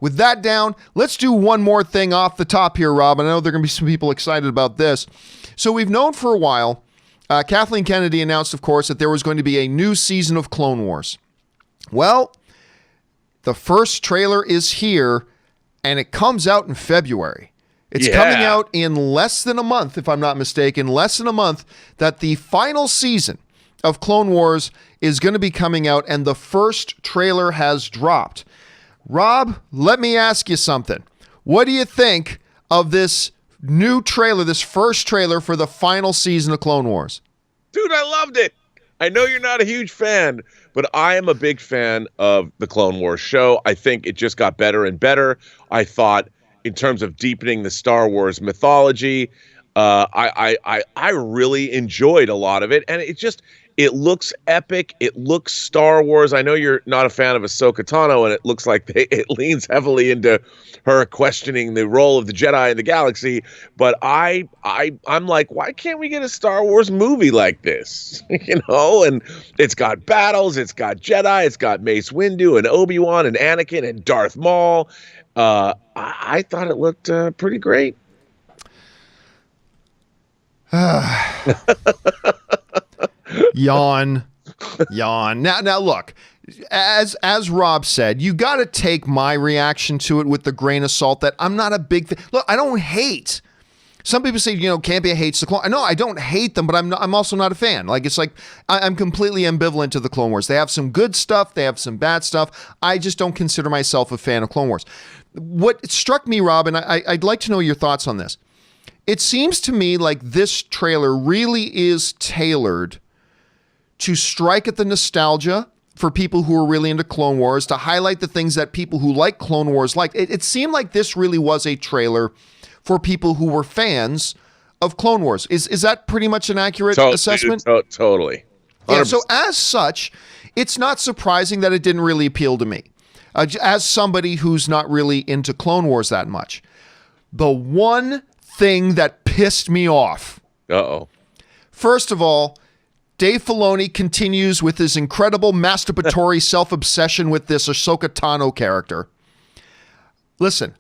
with that down, let's do one more thing off the top here, Rob. I know there are going to be some people excited about this. So we've known for a while, Kathleen Kennedy announced, of course, that there was going to be a new season of Clone Wars. Well, the first trailer is here, and it comes out in February. It's coming out in less than a month, if I'm not mistaken, less than a month, that the final season of Clone Wars is going to be coming out, and the first trailer has dropped. Rob, let me ask you something. What do you think of this new trailer, this first trailer for the final season of Clone Wars? Dude, I loved it. I know you're not a huge fan, but I am a big fan of the Clone Wars show. I think it just got better and better. I thought, in terms of deepening the Star Wars mythology, I really enjoyed a lot of it, and it looks epic. It looks Star Wars. I know you're not a fan of Ahsoka Tano, and it looks like it leans heavily into her questioning the role of the Jedi in the galaxy. But I'm like, why can't we get a Star Wars movie like this? And it's got battles, it's got Jedi, it's got Mace Windu and Obi-Wan and Anakin and Darth Maul. I thought it looked pretty great. Yawn. Now look, as Rob said, you got to take my reaction to it with the grain of salt that I'm not a big fan. Look, I don't hate. Some people say, Campea hates the Clone. No, I don't hate them, but I'm also not a fan. I'm completely ambivalent to the Clone Wars. They have some good stuff. They have some bad stuff. I just don't consider myself a fan of Clone Wars. What struck me, Rob, and I'd like to know your thoughts on this. It seems to me like this trailer really is tailored to strike at the nostalgia for people who are really into Clone Wars, to highlight the things that people who like Clone Wars like. It seemed like this really was a trailer for people who were fans of Clone Wars. Is that pretty much an accurate assessment? Totally. 100%. Yeah, so as such, it's not surprising that it didn't really appeal to me. As somebody who's not really into Clone Wars that much. The one thing that pissed me off. First of all, Dave Filoni continues with his incredible masturbatory self-obsession with this Ahsoka Tano character. Listen,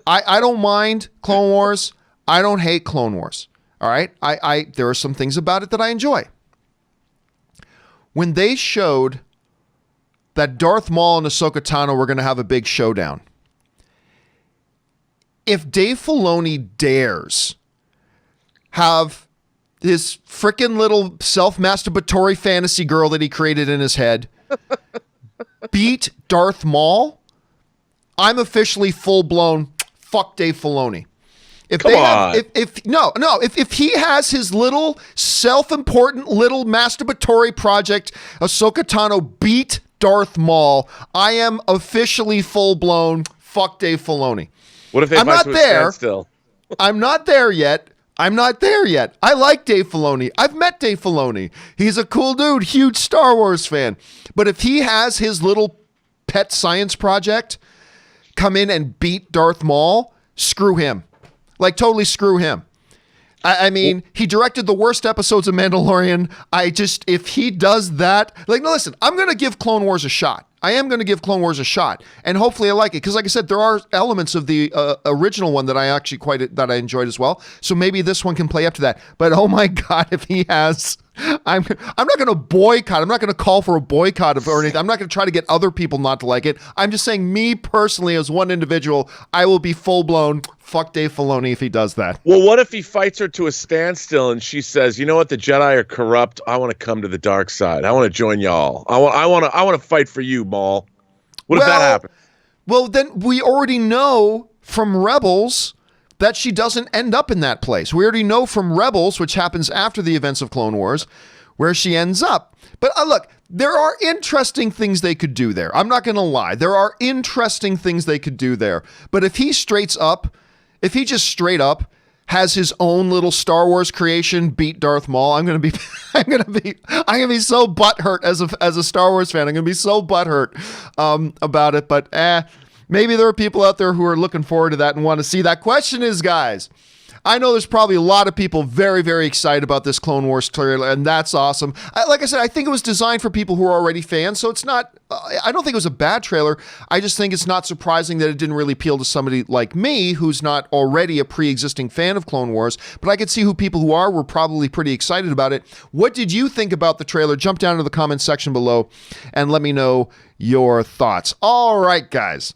I don't mind Clone Wars. I don't hate Clone Wars. All right? There are some things about it that I enjoy. When they showed that Darth Maul and Ahsoka Tano were going to have a big showdown, if Dave Filoni dares have his frickin' little self-masturbatory fantasy girl that he created in his head beat Darth Maul, I'm officially full-blown fuck Dave Filoni. If he has his little self-important little masturbatory project, Ahsoka Tano beat Darth Maul, I am officially full-blown fuck Dave Filoni. What if they I'm not there. Still? I'm not there yet. I like Dave Filoni. I've met Dave Filoni. He's a cool dude, huge Star Wars fan. But if he has his little pet science project come in and beat Darth Maul, screw him. Totally screw him. I mean, he directed the worst episodes of Mandalorian. If he does that, no, listen, I'm going to give Clone Wars a shot. I am going to give Clone Wars a shot, and hopefully I like it, because like I said, there are elements of the original one that I enjoyed as well. So maybe this one can play up to that. But oh my God, if he has, I'm not going to boycott. I'm not going to call for a boycott or anything. I'm not going to try to get other people not to like it. I'm just saying, me personally, as one individual, I will be full blown fuck Dave Filoni if he does that. Well, what if he fights her to a standstill and she says, "You know what? The Jedi are corrupt. I want to come to the dark side. I want to join y'all. I want to fight for you, Maul." What if that happens? Well, then we already know from Rebels that she doesn't end up in that place. We already know from Rebels, which happens after the events of Clone Wars, where she ends up. But look, there are interesting things they could do there. I'm not going to lie. There are interesting things they could do there. But if he just straight up has his own little Star Wars creation beat Darth Maul, I'm gonna be so butthurt as a Star Wars fan. I'm gonna be so butthurt about it. But Maybe there are people out there who are looking forward to that and want to see that. Question is, guys, I know there's probably a lot of people very, very excited about this Clone Wars trailer, and that's awesome. Like I said, I think it was designed for people who are already fans, so it's not, I don't think it was a bad trailer. I just think it's not surprising that it didn't really appeal to somebody like me who's not already a pre-existing fan of Clone Wars, but I could see who people who are were probably pretty excited about it. What did you think about the trailer? Jump down to the comments section below and let me know your thoughts. All right, guys.